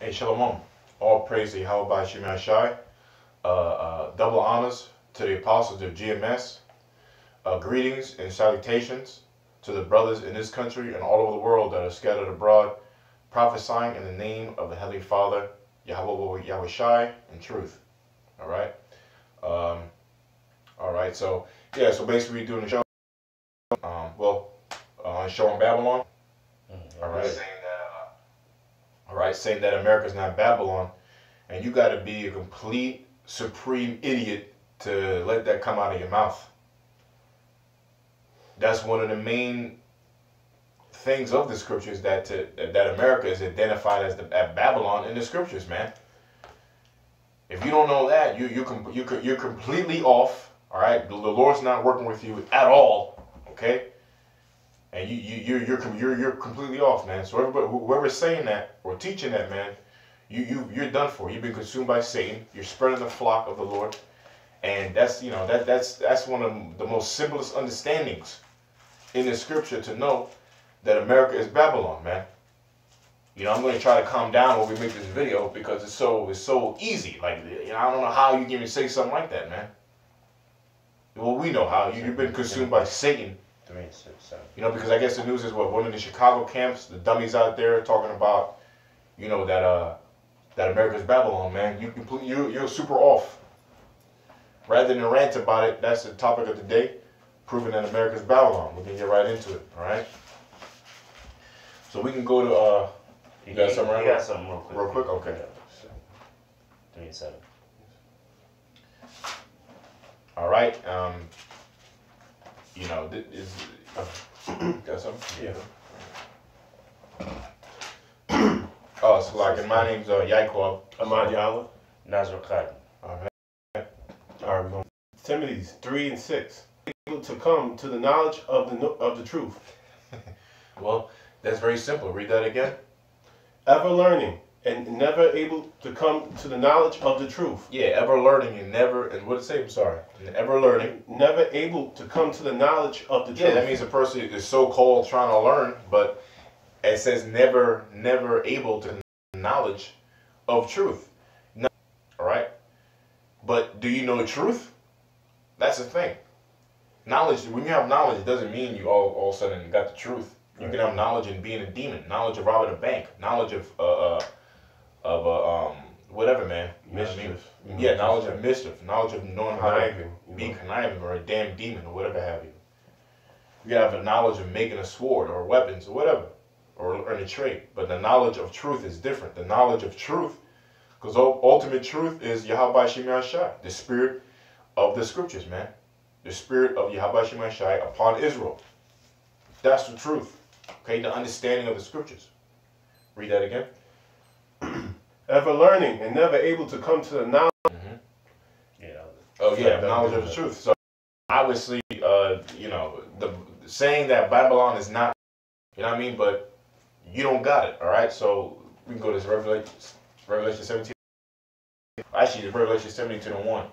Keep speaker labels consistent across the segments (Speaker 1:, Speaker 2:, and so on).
Speaker 1: Hey, Shalom. All praise to Yahweh Shemai Shai. Double honors to the apostles of GMS. Greetings and salutations to the brothers in this country and all over the world that are scattered abroad, prophesying in the name of the Heavenly Father, Yahweh Shai, in truth. All right. All right. So yeah. So basically, we're doing the show. Show on Babylon. All right. All right, saying that America is not Babylon, and you got to be a complete, supreme idiot to let that come out of your mouth. That's one of the main things of the scriptures, that America is identified as Babylon in the scriptures, man. If you don't know that, you're completely off. All right, the Lord's not working with you at all. Okay. And you're completely off, man. So everybody, whoever's saying that or teaching that, man, you're done for. You've been consumed by Satan. You're spreading the flock of the Lord, and that's one of the most simplest understandings in the scripture, to know that America is Babylon, man. I'm going to try to calm down when we make this video, because it's so easy. Like, I don't know how you can even say something like that, man. Well, we know how. You've been consumed by Satan.
Speaker 2: 3 and 6, 7.
Speaker 1: Because I guess the news is one of the Chicago camps, the dummies out there talking about, that America's Babylon, man. You're super off. Rather than rant about it, that's the topic of the day, proving that America's Babylon. We can get right into it, all right? So we can go to you got something right?
Speaker 2: You got something real quick.
Speaker 1: Real quick, okay.
Speaker 2: 3 and 7.
Speaker 1: All right. Got something?
Speaker 2: Yeah.
Speaker 1: Oh, so like, and my name's Yaquab.
Speaker 3: Ahmad Yallah.
Speaker 2: Nazar Khan.
Speaker 1: All right.
Speaker 3: Timothy 3 and 6. Able to come to the knowledge of the truth.
Speaker 1: Well, that's very simple. Read that again.
Speaker 3: Ever learning and never able to come to the knowledge of the truth.
Speaker 1: Yeah, ever learning and never, and what did it say? I'm sorry. And ever learning.
Speaker 3: Never able to come to the knowledge of the truth.
Speaker 1: Yeah, that means a person is so-called trying to learn, but it says never able to knowledge of truth. No, all right? But do you know the truth? That's the thing. Knowledge, when you have knowledge, it doesn't mean you all of a sudden got the truth. You can have knowledge in being a demon, knowledge of robbing a bank, knowledge of whatever, man.
Speaker 3: Mischief.
Speaker 1: Yeah, knowledge of mischief, knowledge of knowing how to be
Speaker 3: Conniving.
Speaker 1: conniving, or a damn demon, or whatever have you. You can have a knowledge of making a sword or weapons or whatever, or in a trade. But the knowledge of truth is different. The knowledge of truth, because ultimate truth is Yahweh Shemai Shai, the spirit of the scriptures, man. The spirit of Yahweh Shemai Shai upon Israel. That's the truth. Okay, the understanding of the scriptures. Read that again.
Speaker 3: Ever learning and never able to come to the knowledge.
Speaker 1: Knowledge of the truth. So obviously, the saying that Babylon is not, but you don't got it, all right? So we can go to Revelation 17. Actually, it's Revelation 17 and 1.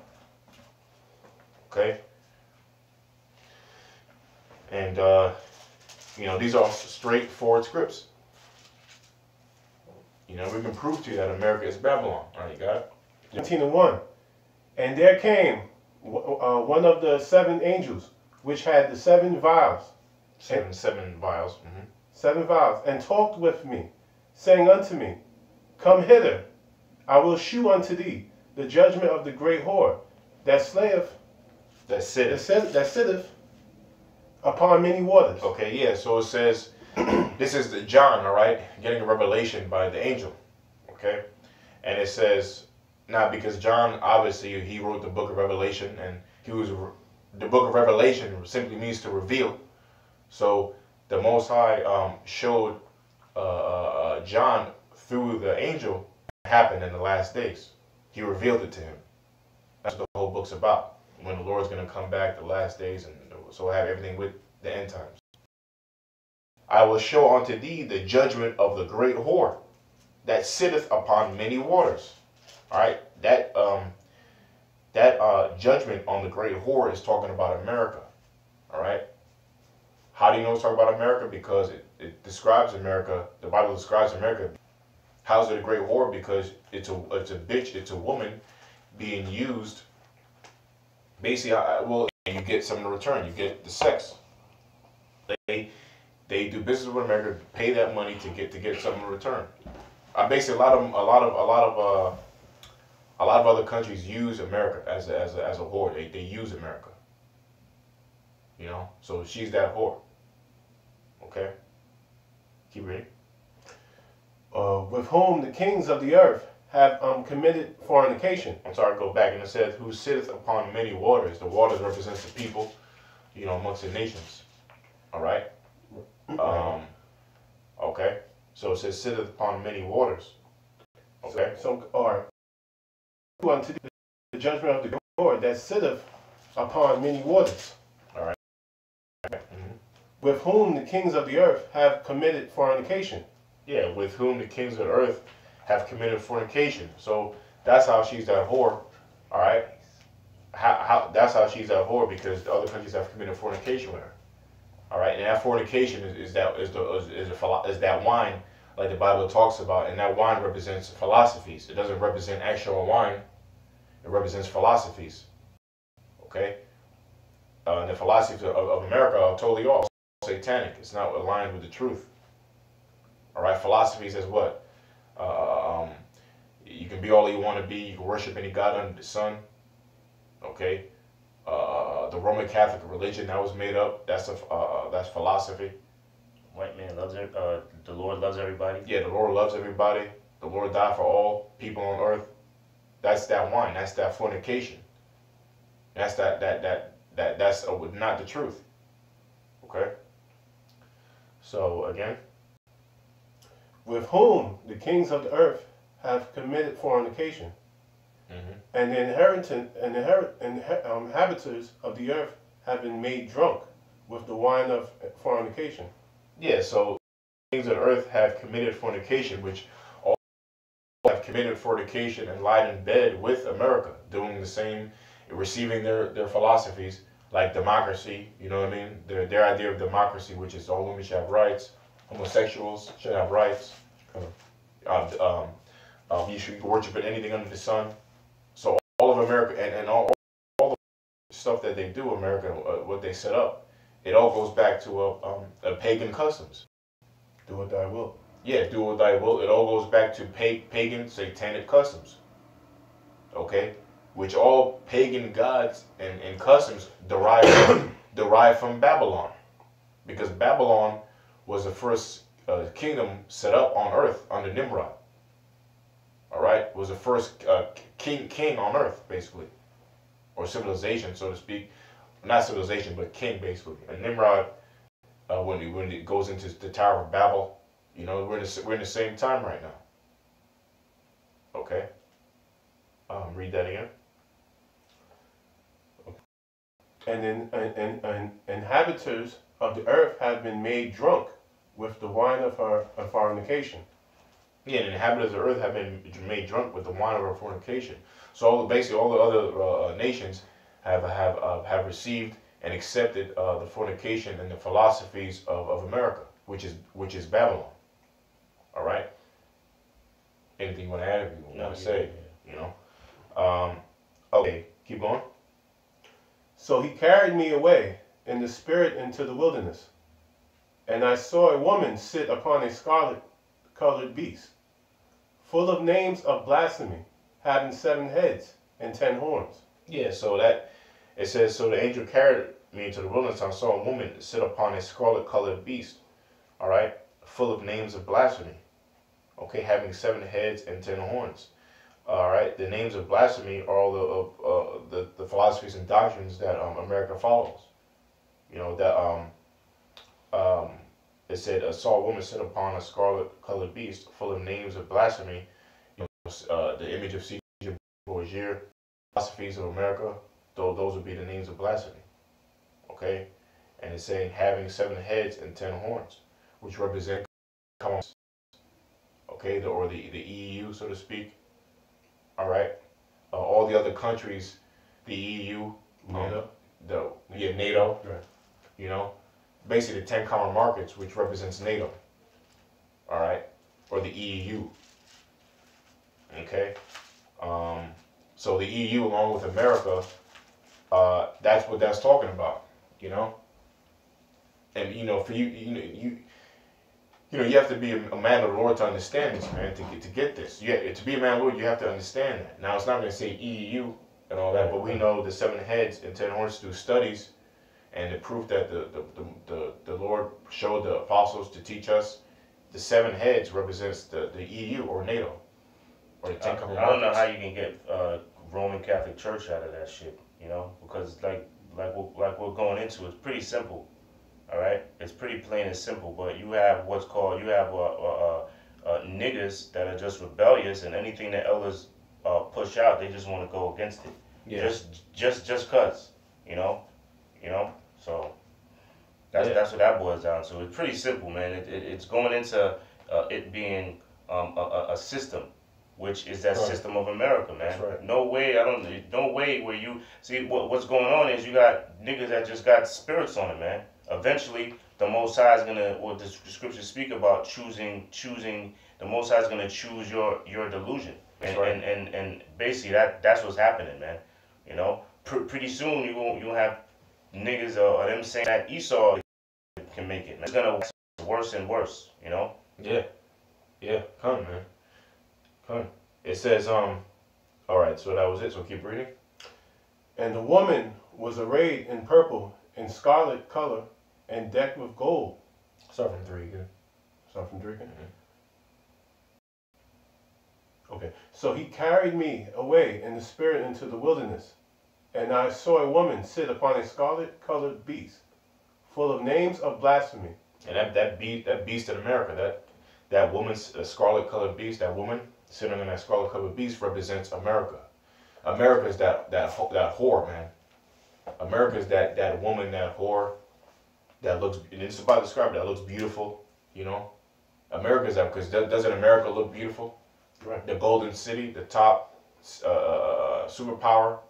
Speaker 1: Okay? And, these are straightforward scripts. We can prove to you that America is Babylon. All right, you got it?
Speaker 3: 17 and 1. And there came one of the 7 angels, which had the 7 vials.
Speaker 1: Seven vials. Mm-hmm.
Speaker 3: 7 vials, and talked with me, saying unto me, Come hither, I will shew unto thee the judgment of the great whore, that slayeth,
Speaker 1: that sitteth
Speaker 3: upon many waters.
Speaker 1: Okay, yeah, so it says, this is John, all right, getting a revelation by the angel, okay? And it says, now because John, obviously, he wrote the book of Revelation, and the book of Revelation simply means to reveal. So the Most High showed John through the angel what happened in the last days. He revealed it to him. That's what the whole book's about. When the Lord's going to come back, the last days, and so have everything with the end times. I will show unto thee the judgment of the great whore that sitteth upon many waters. All right, that judgment on the great whore is talking about America. All right, how do you know it's talking about America? Because it describes America. The Bible describes America How's it a great whore? Because it's a bitch, it's a woman being used. Basically, well, you get something in return. You get the sex. They do business with America, pay that money to get something in return. Basically, a lot of other countries use America as a whore. They use America. You know, so she's that whore. Okay. Keep reading.
Speaker 3: With whom the kings of the earth have committed fornication.
Speaker 1: I'm sorry, go back, and it says, who sitteth upon many waters. The waters represents the people, you know, amongst the nations. All right. Okay. So it says, sitteth upon many waters. Okay.
Speaker 3: So, or unto the judgment of the Lord that sitteth upon many waters.
Speaker 1: All right. Mm-hmm.
Speaker 3: With whom the kings of the earth have committed fornication.
Speaker 1: Yeah, with whom the kings of the earth have committed fornication. So that's how she's that whore. All right. That's how she's that whore, because the other countries have committed fornication with her. All right, and that fornication is that wine, like the Bible talks about, and that wine represents philosophies. It doesn't represent actual wine. It represents philosophies. Okay. And the philosophies of America are totally off, satanic. It's not aligned with the truth. All right, philosophies is what? You can be all you want to be. You can worship any god under the sun. Okay. The Roman Catholic religion that was made up. That's philosophy.
Speaker 2: White man loves it. The Lord loves everybody.
Speaker 1: Yeah, the Lord loves everybody. The Lord died for all people on earth. That's that wine. That's that fornication. That's that's not the truth. Okay. So again.
Speaker 3: With whom the kings of the earth have committed fornication.
Speaker 1: Mm-hmm.
Speaker 3: And the inhabitants of the earth have been made drunk with the wine of fornication.
Speaker 1: Yeah, so kings of the earth have committed fornication, which all have committed fornication and lied in bed with America, doing the same, receiving their philosophies like democracy. You know what I mean? Their idea of democracy, which is all women should have rights, homosexuals should have rights. You should worship at anything under the sun. So all of America and all the stuff that they do, America, what they set up, it all goes back to a pagan customs.
Speaker 3: Do what thy will.
Speaker 1: Yeah, do what thy will. It all goes back to pagan, satanic customs. Okay, which all pagan gods and customs derive from Babylon, because Babylon was the first kingdom set up on earth under Nimrod. All right, was the first king on earth, basically, or civilization, so to speak. Not civilization, but king, basically. And Nimrod, when it goes into the Tower of Babel, you know, we're in the same time right now. Okay. Read that again.
Speaker 3: And inhabitants of the earth have been made drunk with the wine of fornication.
Speaker 1: Yeah, and the inhabitants of the earth have been made drunk with the wine of her fornication. So basically, all the other nations have received and accepted the fornication and the philosophies of America, which is Babylon. All right. Anything you want to add? If you want to say, you know. Okay, keep going.
Speaker 3: So he carried me away in the spirit into the wilderness, and I saw a woman sit upon a scarlet-colored beast, full of names of blasphemy, having 7 heads and 10 horns.
Speaker 1: Yeah, so that it says, so the angel carried me into the wilderness. I saw a woman sit upon a scarlet-colored beast. All right, full of names of blasphemy. Okay, having 7 heads and 10 horns. All right, the names of blasphemy are all the philosophies and doctrines that America follows. You know that it said, I saw a woman sit upon a scarlet-colored beast, full of names of blasphemy. You know, the image of Caesar Borgia, philosophies of America. Those would be the names of blasphemy. Okay, and it's saying having 7 heads and 10 horns, which represent commonwealth. Okay, or the EU, so to speak. All right, all the other countries, the EU,
Speaker 3: NATO.
Speaker 1: NATO.
Speaker 3: Right.
Speaker 1: You know, basically the 10 common markets, which represents NATO. All right, or the EU. Okay, so the EU along with America, that's what that's talking about. You know, and for you have to be a man of the Lord to understand this, man. To get this, to be a man of the Lord, you have to understand that. Now, it's not going to say EU and all that, but we know the 7 heads and 10 horns through studies and the proof that the Lord showed the apostles to teach us. The 7 heads represents the EU or NATO or the 10 couple
Speaker 2: I don't know
Speaker 1: markets.
Speaker 2: how you can get Roman Catholic Church out of that shit, because like we're going into, it's pretty simple. All right, it's pretty plain and simple. But you have niggas that are just rebellious, and anything that elders push out, they just want to go against it.
Speaker 1: Yeah.
Speaker 2: Just cause, So that's what that boils down to. It's pretty simple, man. It's going into it being a system, which is that
Speaker 1: Right.
Speaker 2: system of America, man.
Speaker 1: That's right.
Speaker 2: No way where you see what's going on is you got niggas that just got spirits on it, man. Eventually, the Most High is gonna, what the scriptures speak about, choosing. The Most High is gonna choose your delusion,
Speaker 1: That's
Speaker 2: and,
Speaker 1: right.
Speaker 2: and basically that's what's happening, man. Pretty soon you'll have niggas or them saying that Esau can make it. It's gonna get worse and worse,
Speaker 1: Yeah, come, man. Come. It says, all right, so that was it, so keep reading.
Speaker 3: And the woman was arrayed in purple and scarlet color and decked with gold.
Speaker 1: Start from 3 again.
Speaker 3: Start from drinking? Okay. So he carried me away in the spirit into the wilderness, and I saw a woman sit upon a scarlet colored beast, full of names of blasphemy.
Speaker 1: And that beast in America, that woman's scarlet colored beast, that woman sitting on that scarlet colored beast represents America. America is that whore, man. America is that woman, that whore, that looks, and it's about to describe that looks beautiful, America is that, because doesn't America look beautiful?
Speaker 3: Right.
Speaker 1: The golden city, the top superpower,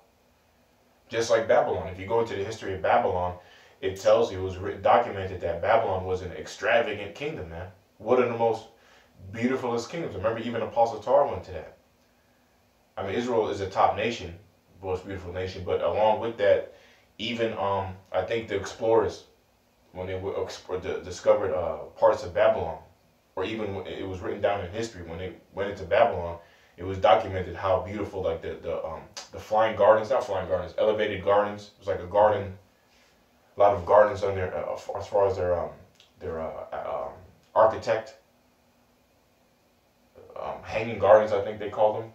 Speaker 1: just like Babylon. If you go into the history of Babylon, it tells you, it was documented that Babylon was an extravagant kingdom, man. One of the most beautifulest kingdoms. Remember, even Apostle Tar went to that. I mean, Israel is a top nation, most beautiful nation, but along with that, even I think the explorers, when they discovered parts of Babylon, or even when it was written down in history, when they went into Babylon, it was documented how beautiful, like the flying gardens, not flying gardens, elevated gardens. It was like a garden, a lot of gardens on there as far as their architect. Hanging gardens, I think they call them.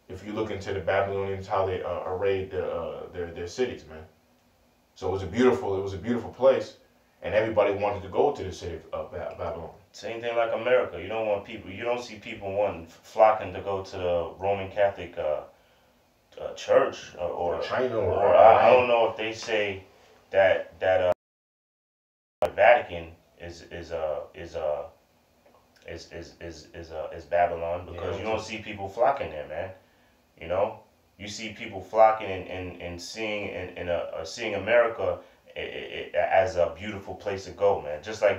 Speaker 1: If you look into the Babylonians, how they arrayed their cities, man. So it was a beautiful place, and everybody wanted to go to the city of Babylon.
Speaker 2: Same thing like America. You don't see people flocking to go to the Roman Catholic church or
Speaker 1: China
Speaker 2: or I don't know if they say that Vatican is Babylon, because you don't see people flocking there, man. You see people flocking and seeing America as a beautiful place to go, man. Just like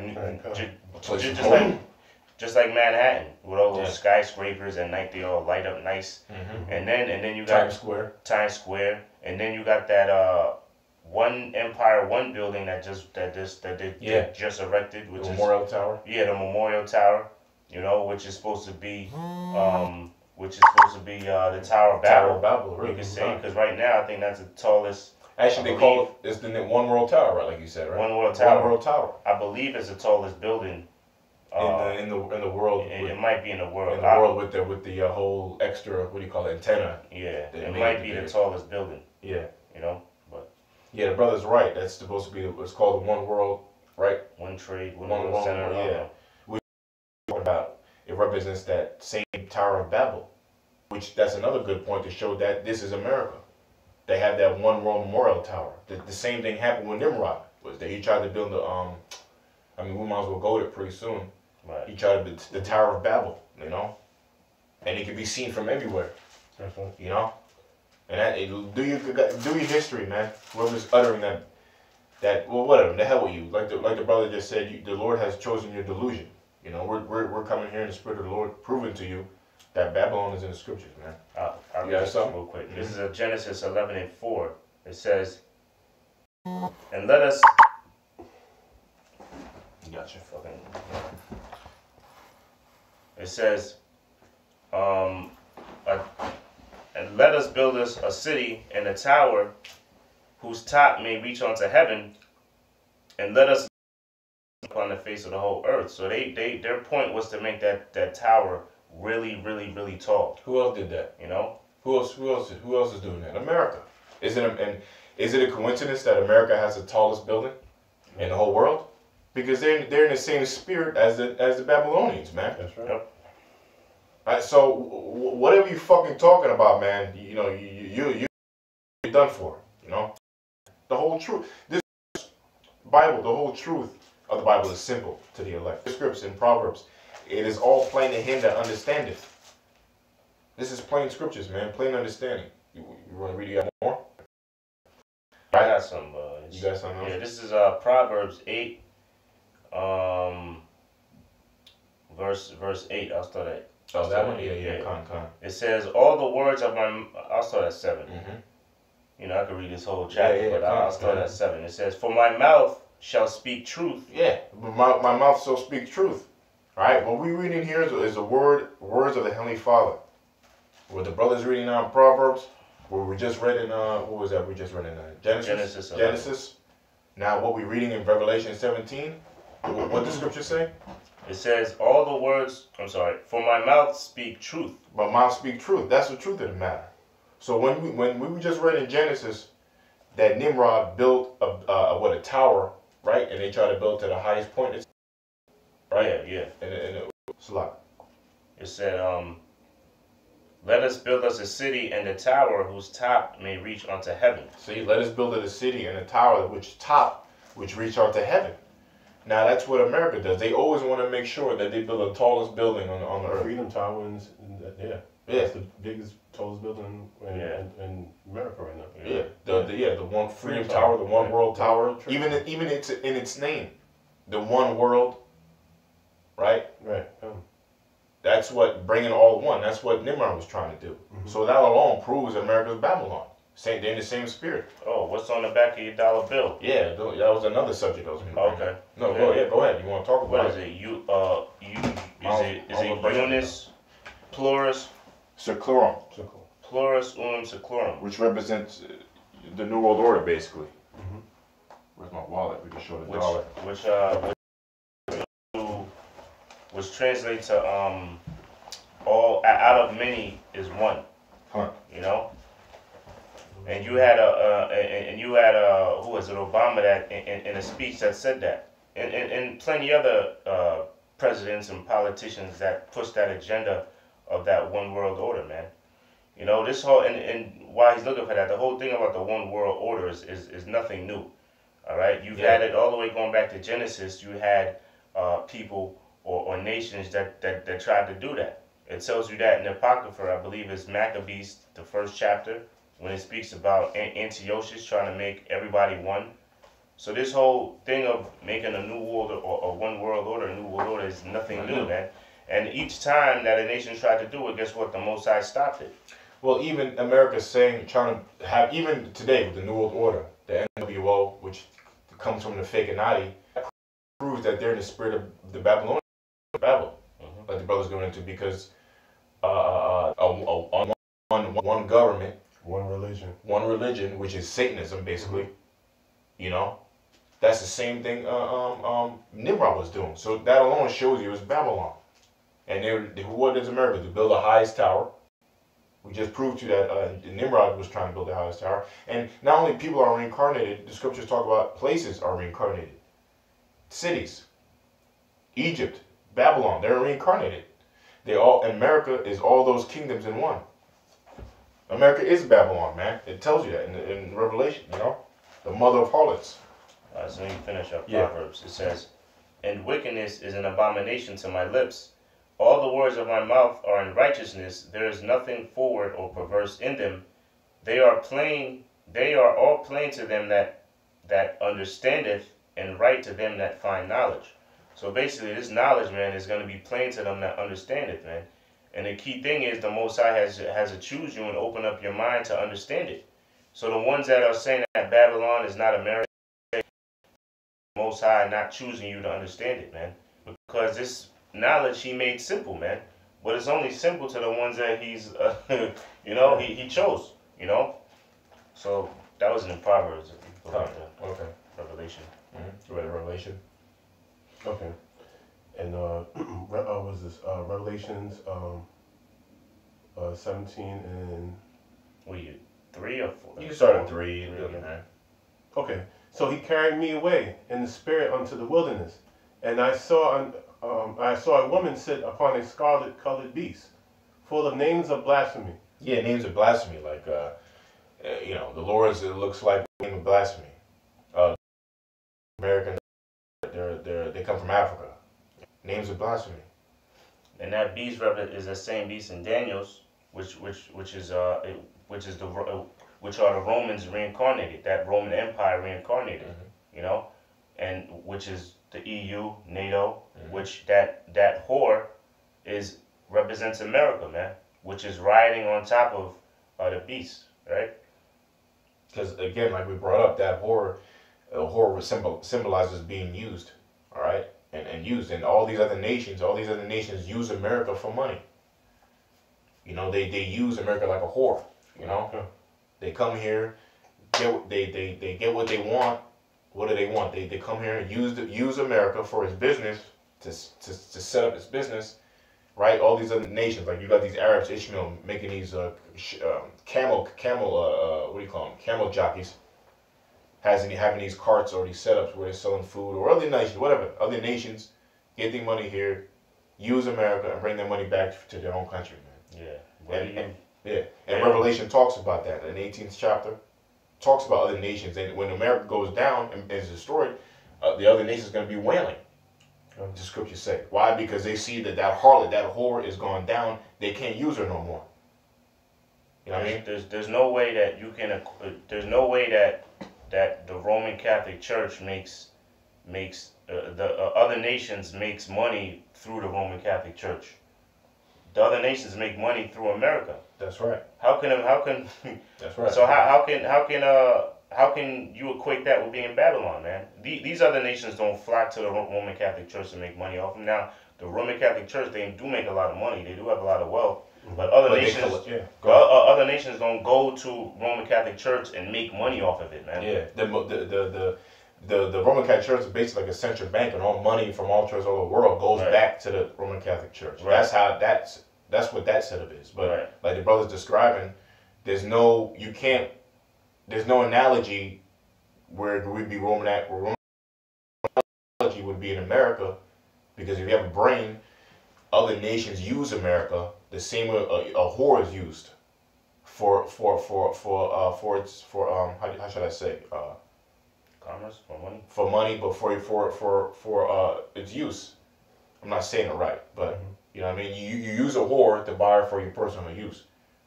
Speaker 2: just like Manhattan with all those skyscrapers at night, they all light up nice.
Speaker 1: Mm-hmm.
Speaker 2: And then you got Times Square, and then you got that one Empire One building that they just erected, which
Speaker 1: the
Speaker 2: is
Speaker 1: Memorial Tower.
Speaker 2: Yeah, the Memorial Tower. Which is supposed to be the Tower of Babel.
Speaker 1: Tower of Babel, really.
Speaker 2: You could say, because right now I think that's the tallest.
Speaker 1: Actually, they call it, it's the One World Tower, right? Like you said, right?
Speaker 2: One World Tower.
Speaker 1: One World Tower.
Speaker 2: I believe it's the tallest building
Speaker 1: in the world.
Speaker 2: It might be in the world.
Speaker 1: In the world with the whole extra, what do you call it, antenna.
Speaker 2: Yeah, it might be the tallest building.
Speaker 1: Yeah.
Speaker 2: But.
Speaker 1: Yeah, the brother's right. That's supposed to be, it's called the One World, right?
Speaker 2: One Trade, One
Speaker 1: World
Speaker 2: Center.
Speaker 1: Yeah. We're talking about, it represents that same Tower of Babel, which that's another good point to show that this is America. They have that One World Memorial Tower. The same thing happened with Nimrod. Was that he tried to build we might as well go there pretty soon.
Speaker 2: Right.
Speaker 1: He tried to build the Tower of Babel, and it can be seen from everywhere.
Speaker 3: That's right.
Speaker 1: And that do your history, man. Whoever's uttering that well, whatever, the hell with you. Like the brother just said, the Lord has chosen your delusion. We're coming here in the spirit of the Lord, proving to you That Babylon is in the scriptures, man.
Speaker 2: I'll
Speaker 1: You got
Speaker 2: read this
Speaker 1: something?
Speaker 2: real quick. This is a Genesis 11:4. It says, and let us.
Speaker 1: Gotcha.
Speaker 2: It says, and let us build us a city and a tower whose top may reach unto heaven, and let us upon the face of the whole earth. So their point was to make that tower really, really, really tall.
Speaker 1: Who else did that?
Speaker 2: You know?
Speaker 1: Who else is doing that? America. Is it a coincidence that America has the tallest building in the whole world? Because they're in the same spirit as the Babylonians, man.
Speaker 3: That's right.
Speaker 2: Yep.
Speaker 1: Right, so whatever you fucking talking about, man, you're done for. You know, the whole truth. This Bible, the whole truth of the Bible is simple to the elect. The scripts in Proverbs, it is all plain to him that understandeth. This is plain scriptures, man, plain understanding. You want to read it more?
Speaker 2: I got some.
Speaker 1: You got something else?
Speaker 2: Yeah, this is Proverbs 8, verse 8. I'll start at.
Speaker 1: Oh, that one? Yeah. Con.
Speaker 2: It says, all the words of my. I'll start at 7.
Speaker 1: Mm-hmm.
Speaker 2: You know, I could read this whole chapter, but I'll start
Speaker 1: come.
Speaker 2: at 7. It says, for my mouth shall speak truth.
Speaker 1: Yeah, my mouth shall speak truth. All right, what we reading here is the words of the Heavenly Father. What the brothers reading now in Proverbs, where we just read in what was that? We just read in Genesis. Genesis. Now what we reading in Revelation 17. What the scripture say?
Speaker 2: It says, all the words. I'm sorry. For my mouth speak truth.
Speaker 1: My mouth speak truth. That's the truth of the matter. So when we just read in Genesis that Nimrod built a tower, right? And they tried to build to the highest point. Right?
Speaker 2: Yeah.
Speaker 1: And it's a lot.
Speaker 2: It said, let us build us a city and a tower whose top may reach unto heaven.
Speaker 1: See, let us build a city and a tower which reach out to heaven. Now that's what America does. They always want to make sure that they build the tallest building on the earth.
Speaker 3: Freedom Tower, yeah. That's the biggest, tallest building in America right now.
Speaker 1: Yeah. The one Freedom Tower, the One World Tower. Even it's in its name, the One World. Right.
Speaker 3: Right.
Speaker 1: That's what bringing all one. That's what Nimrod was trying to do. Mm-hmm. So that alone proves America's Babylon. They're in the same spirit.
Speaker 2: Oh, what's on the back of your dollar bill?
Speaker 1: Yeah, that was another subject I was going to bring.
Speaker 2: Okay.
Speaker 1: No, go ahead. You want to talk about
Speaker 2: it? What is it? Is it Unis Plurus
Speaker 1: Seclorum?
Speaker 2: Plurus Unum Seclorum.
Speaker 1: Which represents the New World Order, basically. Mm-hmm. Where's my wallet? We can show the dollar.
Speaker 2: Which translates to all out of many is one.
Speaker 1: Huh.
Speaker 2: You know. And you had who was it, Obama, that in a speech that said that, and plenty other presidents and politicians that pushed that agenda of that one world order, man. You know, this whole and why he's looking for that, the whole thing about the one world order is nothing new. All right, you've had it all the way going back to Genesis. You had people or nations that tried to do that. It tells you that in the Apocrypha, I believe it's Maccabees, the first chapter, when it speaks about Antiochus trying to make everybody one. So this whole thing of making a new world or one world order, a new world order is nothing new, man. And each time that a nation tried to do it, guess what? The Most High stopped it.
Speaker 1: Well, even America's trying to have, even today with the New World Order, the NWO, which comes from the fake Anati, proves that they're in the spirit of the Babylonian Babel, like the brothers going into, because one government, one religion, which is Satanism, basically. You know, that's the same thing Nimrod was doing. So that alone shows you it's Babylon. And what does America do? Build the highest tower. We just proved to you that Nimrod was trying to build the highest tower. And not only people are reincarnated, the scriptures talk about places are reincarnated. Cities. Egypt, Babylon, they're reincarnated. America is all those kingdoms in one. America is Babylon, man. It tells you that in Revelation, you know? The mother of harlots.
Speaker 2: So let me finish up Proverbs. It says, and wickedness is an abomination to my lips. All the words of my mouth are in righteousness. There is nothing forward or perverse in them. They are all plain to them that understandeth, and right to them that find knowledge. So basically, this knowledge, man, is going to be plain to them that understand it, man. And the key thing is the Most High has to choose you and open up your mind to understand it. So the ones that are saying that Babylon is not America, the Most High not choosing you to understand it, man. Because this knowledge he made simple, man. But it's only simple to the ones that he's, he chose, So that was in Proverbs.
Speaker 1: Okay.
Speaker 2: Revelation.
Speaker 1: You read Revelation?
Speaker 3: Okay. And what was this? Revelations 17 and...
Speaker 2: Were you 3 or 4?
Speaker 1: You can start at 3.
Speaker 3: Okay. So he carried me away in the spirit unto the wilderness, and I saw a woman sit upon a scarlet-colored beast, full of names of blasphemy.
Speaker 1: Yeah, names of blasphemy, like the Lord's. It looks like a name of blasphemy. American, they come from Africa. Names of blasphemy.
Speaker 2: And that beast is the same beast in Daniel's, which are the Romans reincarnated, that Roman Empire reincarnated, and which is the EU, NATO, which that whore represents America, man, which is riding on top of the beast, right?
Speaker 1: Because again, like we brought up, that whore symbolizes being used, all right, and used, and all these other nations use America for money. They use America like a whore. They come here, they get what they want. What do they want? They come here and use America for its business to set up its business, right? All these other nations, like you got these Arabs, Ishmael, making these camel what do you call them? Camel jockeys, having these carts or these setups where they're selling food, or other nations, whatever, other nations get their money here, use America, and bring their money back to their own country, man.
Speaker 2: Yeah.
Speaker 1: And Revelation talks about that in the 18th chapter. Talks about other nations, and when America goes down and is destroyed, the other nations are going to be wailing. The scriptures say. Why? Because they see that harlot, that whore, is gone down. They can't use her no more. You know what I mean?
Speaker 2: There's no way that you can. There's no way that the Roman Catholic Church makes the other nations makes money through the Roman Catholic Church. The other nations make money through America.
Speaker 1: That's right.
Speaker 2: How can?
Speaker 1: That's right.
Speaker 2: So how can you equate that with being Babylon, man? These other nations don't flock to the Roman Catholic Church to make money off them. Now, the Roman Catholic Church, they do make a lot of money. They do have a lot of wealth. But other nations don't go to Roman Catholic Church and make money off of it, man.
Speaker 1: Yeah. The Roman Catholic Church is basically like a central bank, and all money from all churches all over the world goes back to the Roman Catholic Church. Right. That's what that setup is. But like the brother's describing, there's no analogy where it would be Roman analogy would be in America, because if you have a brain, other nations use America the same way a whore is used for how should I say,
Speaker 2: commerce,
Speaker 1: for money, but for its use. I'm not saying it right, but you know what I mean. You use a whore to buy her for your personal use,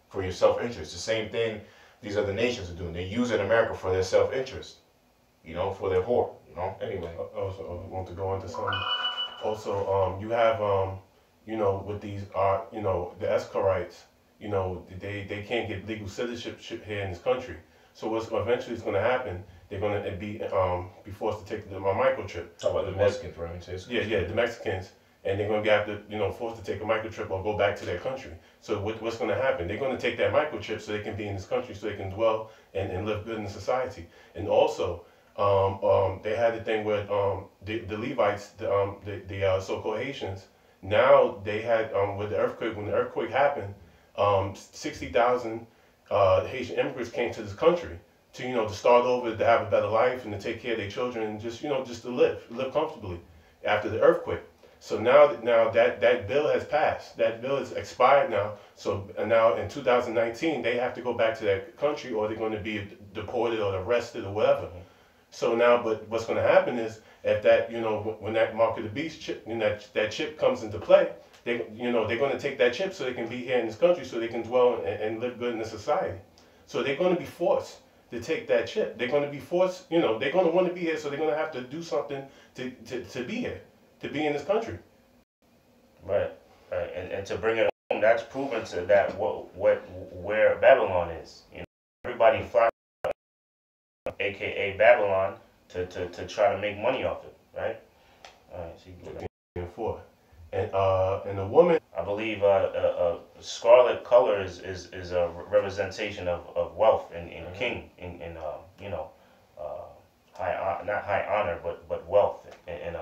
Speaker 1: for your self-interest. The same thing these other nations are doing. They use in America for their self-interest, for their whore. Anyway.
Speaker 3: Also, I want to go into something. Also, you have with these the Escorites, they can't get legal citizenship here in this country. So what's eventually is going to happen? They're going to be forced to take the microchip.
Speaker 1: Talk about the Mexicans, right?
Speaker 3: Yeah, the Mexicans, and they're going to have to forced to take a microchip or go back to their country. So what's going to happen? They're going to take that microchip so they can be in this country, so they can dwell and live good in society. And also, they had the thing where the Levites, the so-called Haitians, now they had with the earthquake. When the earthquake happened, 60,000 Haitian immigrants came to this country to start over, to have a better life, and to take care of their children, and just to live comfortably after the earthquake. So now that bill has passed. That bill is expired now. So now in 2019 they have to go back to their country, or they're going to be deported or arrested or whatever. So now, but what's going to happen is, if that when that mark of the beast chip, that chip comes into play, they're going to take that chip so they can be here in this country, so they can dwell and live good in the society. So they're going to be forced to take that chip. They're going to be forced. They're going to want to be here, so they're going to have to do something to be here, to be in this country.
Speaker 2: Right. And to bring it that's proven to that where Babylon is. You know, everybody flies, aka Babylon, to try to make money off it, right? All right, so you go.
Speaker 3: And four. And the woman,
Speaker 2: I believe scarlet color is a representation of wealth and king in you know not high honor but wealth and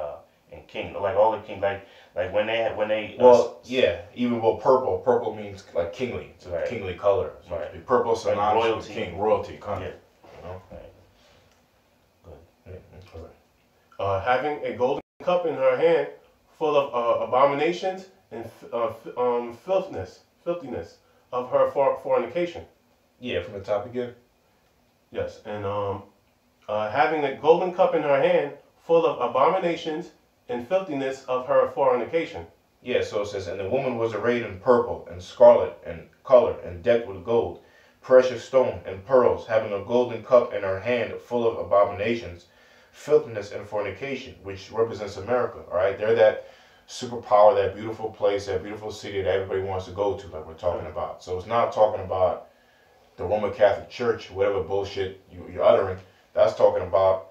Speaker 2: king, like all the king, like when they
Speaker 1: Well, yeah, even purple means like kingly, it's a
Speaker 2: Right.
Speaker 1: kingly color. So
Speaker 2: Right.
Speaker 1: purple
Speaker 2: Like
Speaker 1: synonymous with
Speaker 2: royalty.
Speaker 1: king, royalty, kind
Speaker 2: Yeah.
Speaker 1: of. You know?
Speaker 2: Right.
Speaker 3: Good. Having a golden cup in her hand, full of abominations and filthiness of her fornication.
Speaker 1: Yeah, from the top again.
Speaker 3: Yes, and having a golden cup in her hand, full of abominations and filthiness of her fornication.
Speaker 1: Yeah, so it says, and the woman was arrayed in purple and scarlet and color and decked with gold, precious stone and pearls, having a golden cup in her hand full of abominations, filthiness and fornication, which represents America. All right, they're that superpower, that beautiful place, that beautiful city that everybody wants to go to, like we're talking about. So it's not talking about the Roman Catholic Church, whatever bullshit you're uttering. That's talking about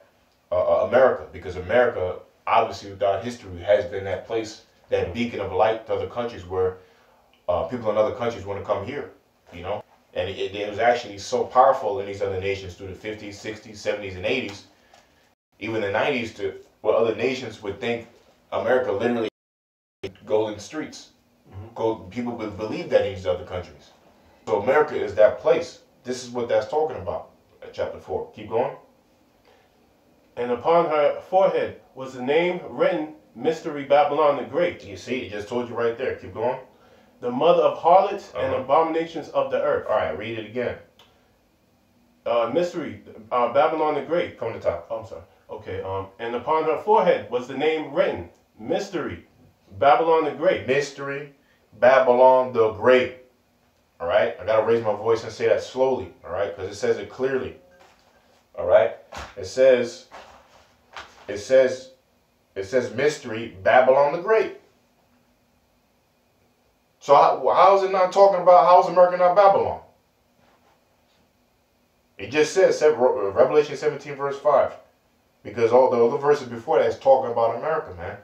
Speaker 1: America, because America, obviously, throughout history, has been that place, that beacon of light to other countries where people in other countries want to come here, you know? And it was actually so powerful in these other nations through the 50s, 60s, 70s, and 80s, even the 90s, to where other nations would think America literally golden streets. People would believe that in these other countries. So America is that place. This is what that's talking about, chapter 4. Keep going.
Speaker 3: And upon her forehead was the name written, Mystery Babylon the Great,
Speaker 1: You see, it just told you right there. Keep going.
Speaker 3: the mother of harlots and
Speaker 1: Uh-huh.
Speaker 3: abominations of the earth.
Speaker 1: All right, read it again.
Speaker 3: Mystery Babylon the Great.
Speaker 1: From the top.
Speaker 3: Oh, I'm sorry. Okay. And upon her forehead was the name written, Mystery Babylon the Great.
Speaker 1: Mystery Babylon the Great. All right, I gotta raise my voice and say that slowly. All right, because it says it clearly. All right, it says Mystery Babylon the Great. So how is it not talking about, how is America not Babylon? It just says Revelation 17 verse 5. Because all the other verses before that is talking about America, man.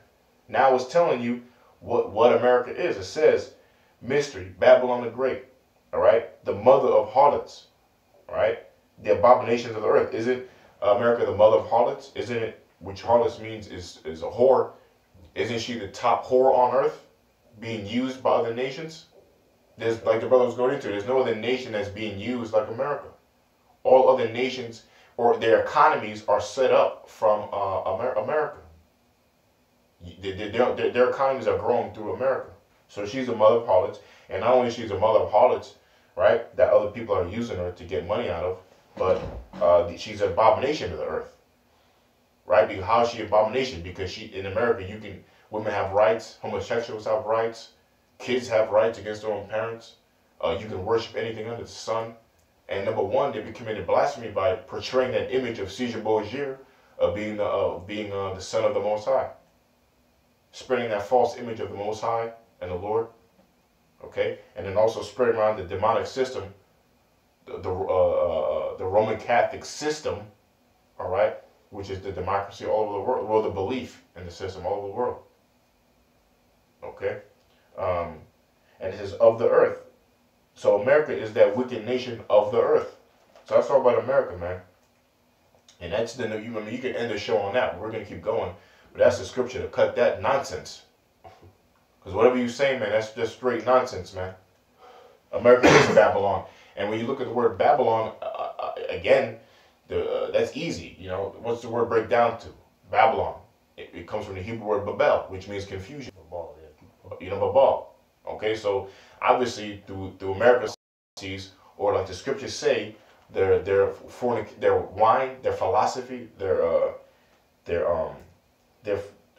Speaker 1: Now it's telling you what America is. It says Mystery Babylon the Great. All right, the mother of harlots. All right, the abominations of the earth. Isn't America the mother of harlots? Isn't it, which harlots means is a whore? Isn't she the top whore on earth, being used by other nations? There's, like the brother was going into, there's no other nation that's being used like America. All other nations or their economies are set up from America. Their economies are growing through America. So she's the mother of harlots, and not only she's a mother of harlots, right, that other people are using her to get money out of, but she's an abomination to the earth, right? Because how is she an abomination? Because in America, women have rights, homosexuals have rights, kids have rights against their own parents. You can worship anything under the sun. And number one, they be committing blasphemy by portraying that image of Caesar Borgia of being the son of the Most High, spreading that false image of the Most High and the Lord. Okay, and then also spreading around the demonic system, the Roman Catholic system, all right, which is the democracy all over the world, well, the belief in the system all over the world. Okay, and it says of the earth. So America is that wicked nation of the earth. So that's all about America, man. And that's you can end the show on that. We're gonna keep going, but that's the scripture to cut that nonsense. Because whatever you say, man, that's just straight nonsense, man. America is Babylon, and when you look at the word Babylon, again, that's easy. You know, what's the word break down to? Babylon. It comes from the Hebrew word Babel, which means confusion.
Speaker 2: Babal, yeah.
Speaker 1: You know, Babal. Okay, so obviously through America's or like the scriptures say, their wine, their philosophy,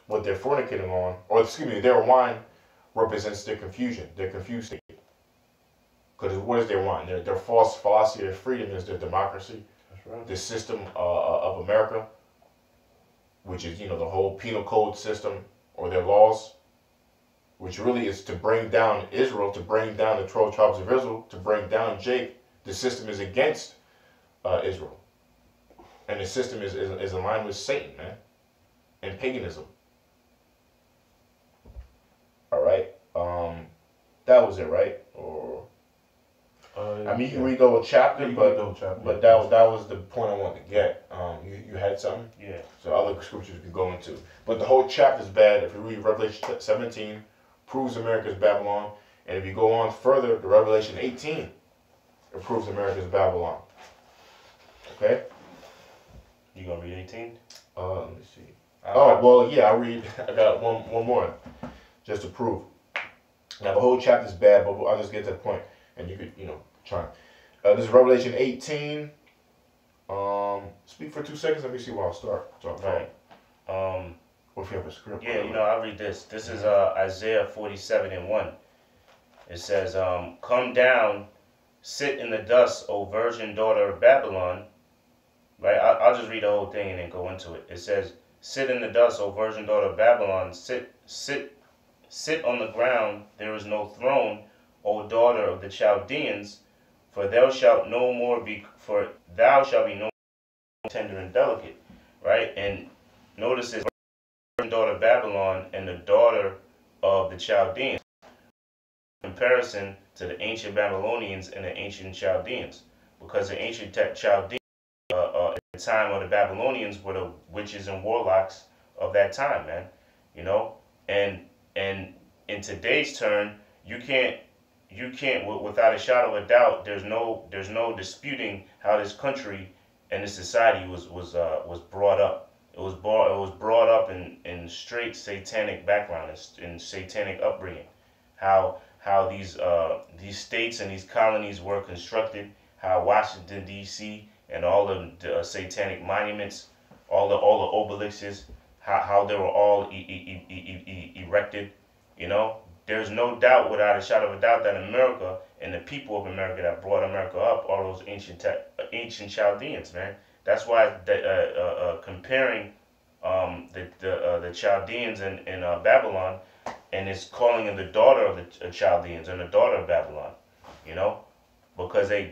Speaker 1: what they're fornicating on, or excuse me, their wine represents their confusion, their confused state. Because what is their wine? Their false philosophy of freedom is their democracy,
Speaker 3: That's right.
Speaker 1: the system of America, which is, you know, the whole penal code system or their laws. which really is to bring down Israel, to bring down the 12 tribes of Israel, to bring down Jake. The system is against Israel. And the system is aligned with Satan, man, and paganism. All right. That was it, right? Or I mean, you can read the whole chapter, but that was the point I wanted to get. You had something?
Speaker 2: Yeah.
Speaker 1: So other scriptures we can go into. But the whole chapter is bad. If you read Revelation 17, proves America's Babylon. And if you go on further to Revelation 18, it proves America's Babylon. Okay?
Speaker 2: You gonna read 18?
Speaker 1: Let me see. Well, yeah, I got one more just to prove. Now, the whole chapter is bad, but I'll just get to the point, and you could, try. This is Revelation 18. Speak for 2 seconds. Let me see where I'll start.
Speaker 2: Right.
Speaker 1: Or if you have a script.
Speaker 2: Yeah, I'll read this. This is Isaiah 47:1. It says, "Come down, sit in the dust, O virgin daughter of Babylon." Right. I'll just read the whole thing and then go into it. It says, "Sit in the dust, O virgin daughter of Babylon. Sit on the ground. There is no throne, O daughter of the Chaldeans, for thou shalt be no more tender and delicate." Right. And notice it's daughter of Babylon and the daughter of the Chaldeans, in comparison to the ancient Babylonians and the ancient Chaldeans, because the ancient Chaldeans at the time of the Babylonians were the witches and warlocks of that time, man. And in today's turn, you can't without a shadow of a doubt, there's no disputing how this country and this society was brought up. It was brought up in straight satanic background, in satanic upbringing. How these states and these colonies were constructed. How Washington D.C. and all the satanic monuments, all the obelisks, how they were all erected. There's no doubt, without a shadow of a doubt, that America and the people of America that brought America up are those ancient Chaldeans, man. That's why comparing the Chaldeans and Babylon, and it's calling them the daughter of the Chaldeans and the daughter of Babylon, because they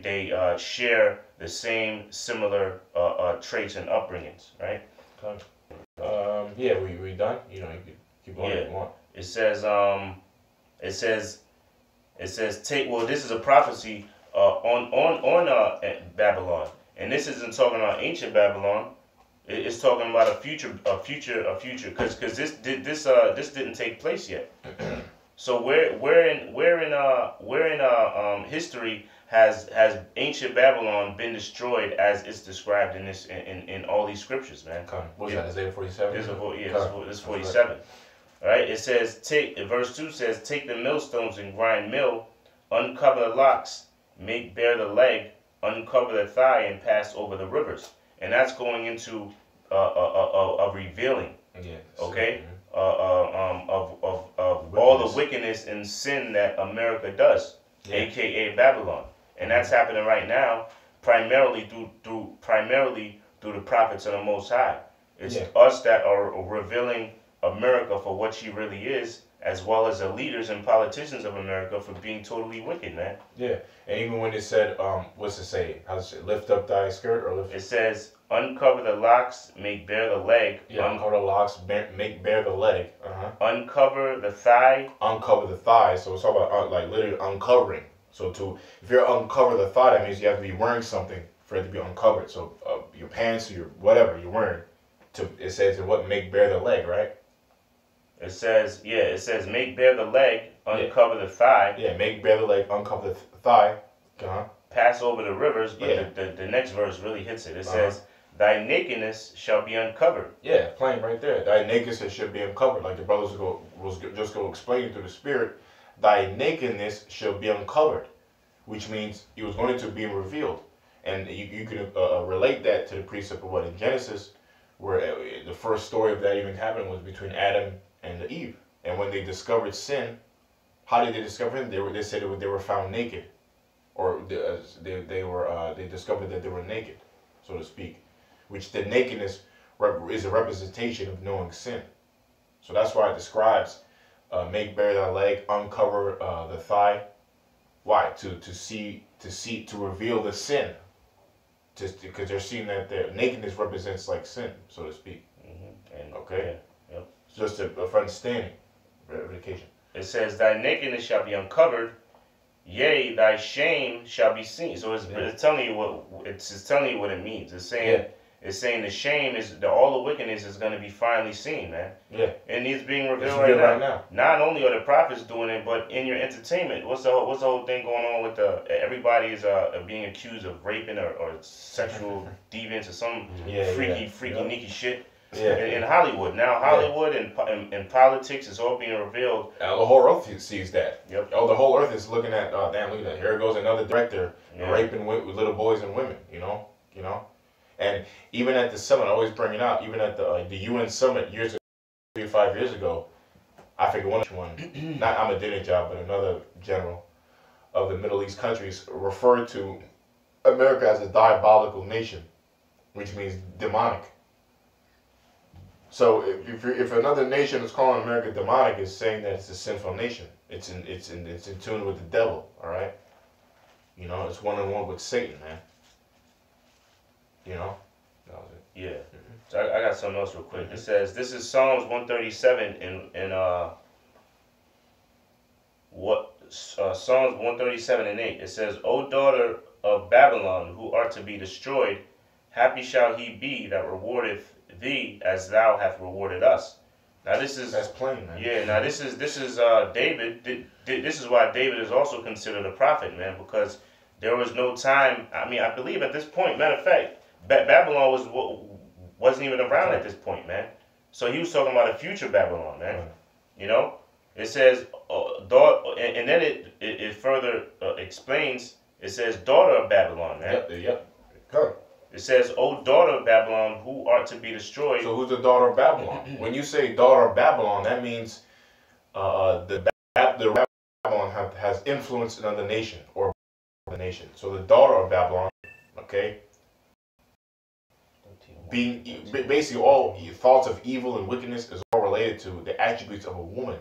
Speaker 2: share the same similar traits and upbringings, right?
Speaker 1: Yeah, we done. You can keep going if you want.
Speaker 2: It says take. Well, this is a prophecy on Babylon. And this isn't talking about ancient Babylon. It's talking about a future, because this didn't take place yet. So where in history has ancient Babylon been destroyed as it's described in all these scriptures, man?
Speaker 1: What's that? Isaiah 47.
Speaker 2: This is 47. All right. It says verse 2 says, "Take the millstones and grind mill, uncover the locks, make bare the leg, uncover the thigh, and pass over the rivers." And that's going into a revealing, okay, of all the wickedness and sin that America does, aka Babylon, and that's happening right now, primarily through the prophets of the Most High. It's us that are revealing America for what she really is, as well as the leaders and politicians of America for being totally wicked, man.
Speaker 1: Yeah, and even when it said, what's it say? How does it say? Lift up thy skirt, or lift?
Speaker 2: It says, "Uncover the locks, make bare the leg."
Speaker 1: Yeah, uncover the locks, make bare the leg.
Speaker 2: Uncover the thigh.
Speaker 1: Uncover the thigh. So it's all about like literally uncovering. So if you're uncover the thigh, that means you have to be wearing something for it to be uncovered. So your pants or your whatever you're wearing. It says make bare the leg, right?
Speaker 2: It says make bare the leg, uncover the thigh.
Speaker 1: Yeah, make bare the leg, uncover the thigh.
Speaker 2: Pass over the rivers, but the next verse really hits it. It says, "Thy nakedness shall be uncovered."
Speaker 1: Yeah, plain right there. Thy nakedness should be uncovered. Like the brothers was just going to explain through the Spirit, thy nakedness shall be uncovered, which means it was going to be revealed. And you can relate that to the precept of what in Genesis, where the first story of that even happened was between Adam and Eve. And when they discovered sin, how did they discover it? They said they were found naked, or they discovered that they were naked, so to speak. Which the nakedness is a representation of knowing sin. So that's why it describes make bare thy leg, uncover the thigh. Why? To reveal the sin. Just because they're seeing that their nakedness represents like sin, so to speak.
Speaker 2: And,
Speaker 1: Okay.
Speaker 2: Yeah, yep.
Speaker 1: It's just a for understanding, verification.
Speaker 2: It says, "Thy nakedness shall be uncovered, yea, thy shame shall be seen." So it's telling you it's telling you what it means. It's saying it's saying the shame is all the wickedness is going to be finally seen, man.
Speaker 1: Yeah.
Speaker 2: And it's being revealed
Speaker 1: It's
Speaker 2: right
Speaker 1: revealed
Speaker 2: now.
Speaker 1: right
Speaker 2: Not only are the prophets doing it, but in your entertainment. What's the whole thing going on with everybody is being accused of raping or sexual deviance or some freaky neaky shit.
Speaker 1: Yeah.
Speaker 2: In Hollywood. Now Hollywood and politics is all being revealed.
Speaker 1: The whole earth sees that.
Speaker 2: Yep.
Speaker 1: Oh, the whole earth is looking at, look at that. Here goes another director raping with little boys and women, you know? And even at the summit, I always bring it out, even at the UN summit 3 or 5 years ago, I forget which one, not Ahmadinejad, but another general of the Middle East countries referred to America as a diabolical nation, which means demonic. So if another nation is calling America demonic, it's saying that it's a sinful nation. It's in tune with the devil. All right. It's one on one with Satan, man. That was it.
Speaker 2: Yeah. So I got something else real quick. It says this is Psalms 137 in Psalms 137 and 8. It says, "O daughter of Babylon, who art to be destroyed, happy shall he be that rewardeth thee as thou hast rewarded us." Now
Speaker 1: That's plain, man.
Speaker 2: Yeah. Now this is David. This is why David is also considered a prophet, man, because there was no time. I mean, I believe at this point, matter of fact, Babylon wasn't even around at this point, man. So he was talking about a future Babylon, man.
Speaker 1: Right.
Speaker 2: It says, and then it further explains. It says, "Daughter of Babylon," man.
Speaker 1: Yep. Come.
Speaker 2: It says, "O daughter of Babylon, who art to be destroyed."
Speaker 1: So who's the daughter of Babylon? When you say daughter of Babylon, that means the Babylon has influenced another nation or the nation. So the daughter of Babylon, okay, being basically all thoughts of evil and wickedness is all related to the attributes of a woman.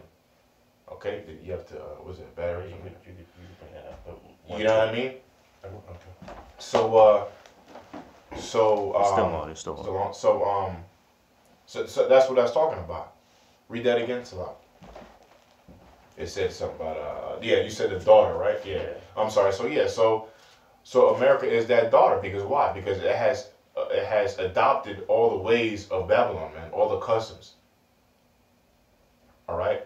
Speaker 1: Okay, you have to was it battery?
Speaker 2: You could bring that up.
Speaker 1: You know what I mean?
Speaker 2: Okay.
Speaker 1: So
Speaker 2: It's still on.
Speaker 1: So that's what I was talking about. Read that again, Salah. It said something about you said the daughter, right? Yeah. I'm sorry. So America is that daughter because why? Because it has adopted all the ways of Babylon, man, all the customs. All right.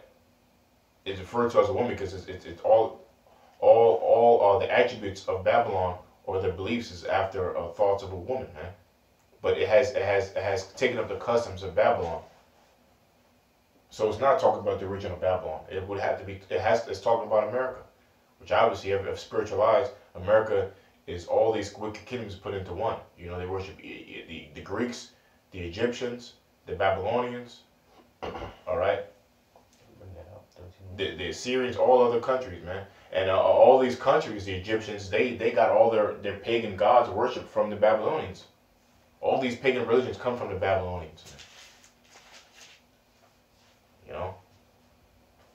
Speaker 1: It's referred to as a woman because it's all the attributes of Babylon or their beliefs is after thoughts of a woman, man. But it has taken up the customs of Babylon. So it's not talking about the original Babylon. It would have to be. It's talking about America, which obviously, if spiritualized, America is all these wicked kingdoms put into one. They worship the Greeks, the Egyptians, the Babylonians. All right. The Assyrians, all other countries, man. And all these countries, the Egyptians, they got all their pagan gods worshipped from the Babylonians. All these pagan religions come from the Babylonians.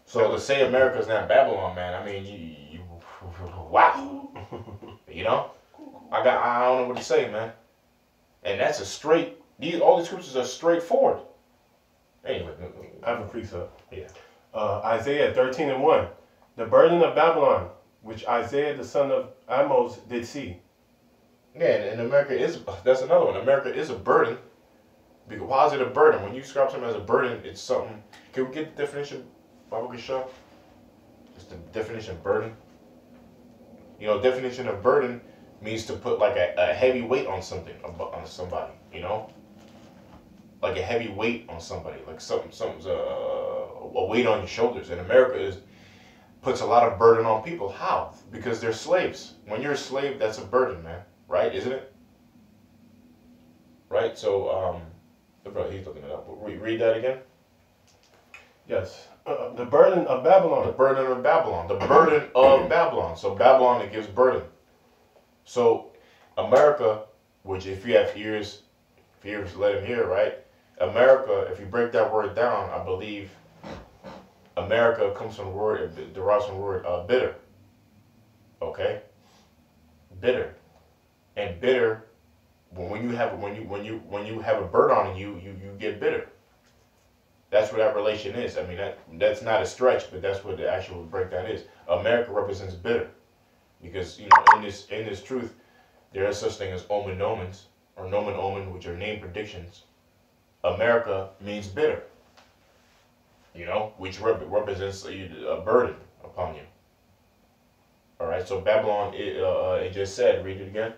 Speaker 1: So to say America's not Babylon, man, I mean, wow. I don't know what to say, man. And that's all these scriptures are straightforward. Anyway,
Speaker 3: I have a precept.
Speaker 1: Yeah.
Speaker 3: Isaiah 13 and 1. The burden of Babylon, which Isaiah the son of Amos did see.
Speaker 1: Yeah, and America that's another one. America is a burden. Because why is it a burden? When you describe something as a burden, it's something. Can we get the definition, Bible Show? Just the definition of burden. Definition of burden means to put like a heavy weight on something, on somebody. Like a heavy weight on somebody, like something's a weight on your shoulders. And America puts a lot of burden on people. How? Because they're slaves. When you're a slave, that's a burden, man. Right? Isn't it? Right? So, he's looking it up. Read that again.
Speaker 3: Yes. The burden of Babylon.
Speaker 1: The burden of Babylon. The burden of Babylon. So Babylon, it gives burden. So America, which if you have ears, let him hear, right? America, if you break that word down, I believe America comes from the word, it derives from the word bitter. Okay, bitter, and bitter. When you have a bird on you, you get bitter. That's what that relation is. I mean, that's not a stretch, but that's what the actual breakdown is. America represents bitter, because in this truth, there is such thing as omen nomens or nomen omen, which are name predictions. America means bitter. Which represents a burden upon you. All right. So Babylon, it just said. Read it again.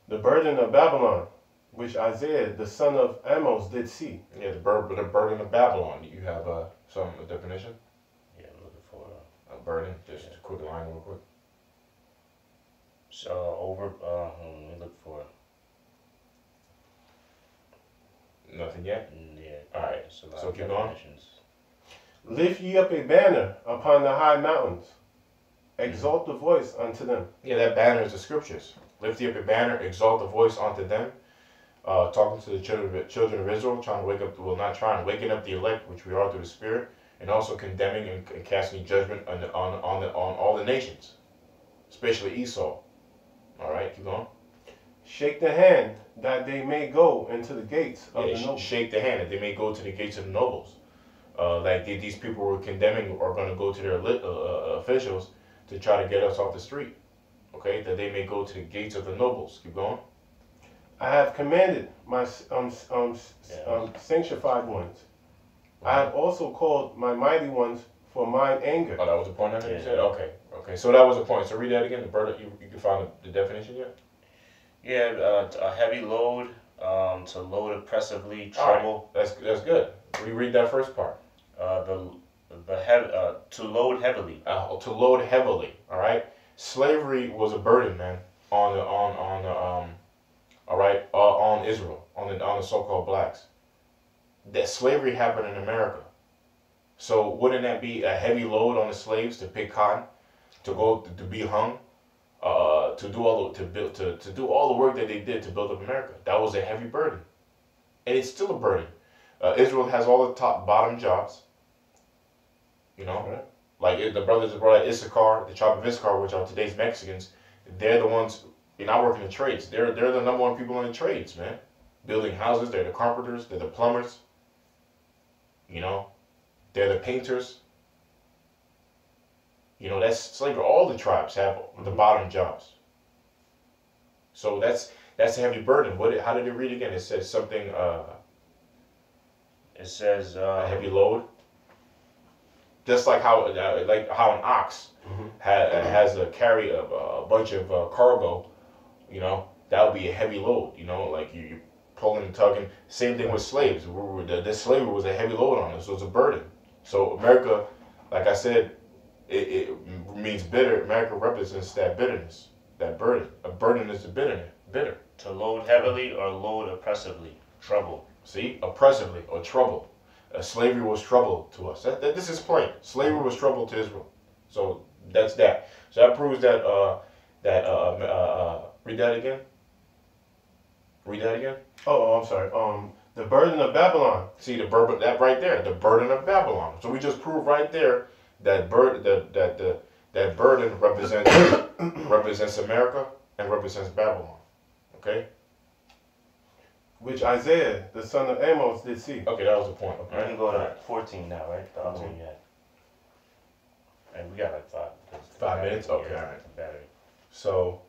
Speaker 3: The burden of Babylon, which Isaiah the son of Amos did see.
Speaker 1: Yeah, the burden of Babylon. You have some definition?
Speaker 2: Yeah, I'm looking for
Speaker 1: A burden. Just a quick line, real quick.
Speaker 2: so let me look for it.
Speaker 1: Nothing yet.
Speaker 2: Yeah.
Speaker 1: All right.
Speaker 2: So
Speaker 1: keep going.
Speaker 3: Lift ye up a banner upon the high mountains. Exalt the voice unto them.
Speaker 1: Yeah, that banner is the scriptures. Lift ye up a banner, exalt the voice unto them. Talking to the children of Israel, waking up the elect, which we are through the Spirit, and also condemning and casting judgment on all the nations, especially Esau. All right, keep going.
Speaker 3: Shake the hand that they may go into the gates of the nobles.
Speaker 1: Shake the hand that they may go to the gates of the nobles. These people were condemning are going to go to their officials to try to get us off the street. Okay, that they may go to the gates of the nobles. Keep going.
Speaker 3: I have commanded my sanctified ones. I have also called my mighty ones for mine anger.
Speaker 1: Oh, that was the point that you said? Okay. So that was the point. So read that again. The burden, you can find the definition yet?
Speaker 2: Yeah, a heavy load, to load oppressively, trouble.
Speaker 1: Right. That's good. Reread that first part.
Speaker 2: To load heavily.
Speaker 1: To load heavily. All right. Slavery was a burden, man, on Israel, on the so-called blacks. That slavery happened in America. So wouldn't that be a heavy load on the slaves to pick cotton, to be hung, to do all the work that they did to build up America? That was a heavy burden, and it's still a burden. Israel has all the bottom jobs.
Speaker 3: Right.
Speaker 1: Like the brothers brought Issachar, the tribe of Issachar, which are today's Mexicans. They're the ones. You're not working the trades. They're the number one people in the trades, man. Building houses. They're the carpenters. They're the plumbers. They're the painters. That's slavery. All the tribes have the bottom jobs. So that's a heavy burden. How did it read again? It says something.
Speaker 2: It says
Speaker 1: A heavy load. Just like how an ox has to carry a bunch of cargo, that would be a heavy load. Like you pulling and tugging. Same thing with slaves. The slavery was a heavy load on us. So it's a burden. So America, like I said, it means bitter. America represents that bitterness, that burden. A burden is the bitter.
Speaker 2: to load heavily or load oppressively. Trouble.
Speaker 1: See, oppressively or trouble. Slavery was trouble to us. This is plain. Slavery was trouble to Israel. So that's that. So that proves that read that again. Read that again.
Speaker 3: Oh, I'm sorry. The burden of Babylon.
Speaker 1: See the burden, that right there, the burden of Babylon. So we just proved right there that that burden represents America and represents Babylon. Okay.
Speaker 3: Which Isaiah, the son of Amos, did see.
Speaker 1: Okay, that was the point.
Speaker 2: We can go to 14 now, right? The other one you had. And we got like
Speaker 1: 5 minutes. Okay,
Speaker 2: yeah,
Speaker 1: all right.
Speaker 2: Battery.
Speaker 1: So,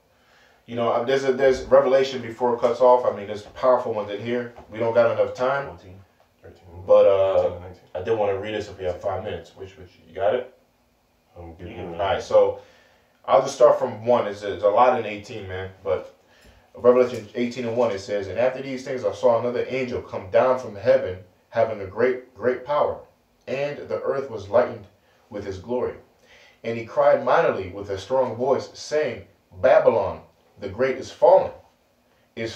Speaker 1: there's Revelation before it cuts off. I mean, there's powerful ones in here. We don't got enough time,
Speaker 2: 14.
Speaker 3: 13.
Speaker 1: but
Speaker 3: 13 and 19.
Speaker 1: I did want to read this if we have 5 minutes. Which you got it?
Speaker 3: I'm giving
Speaker 1: All
Speaker 3: you
Speaker 1: right. So, I'll just start from 1. There's a lot in 18, man. But Revelation 18:1 it says, "And after these things I saw another angel come down from heaven, having a great power, and the earth was lightened with his glory. And he cried mightily with a strong voice, saying, Babylon the great is fallen, and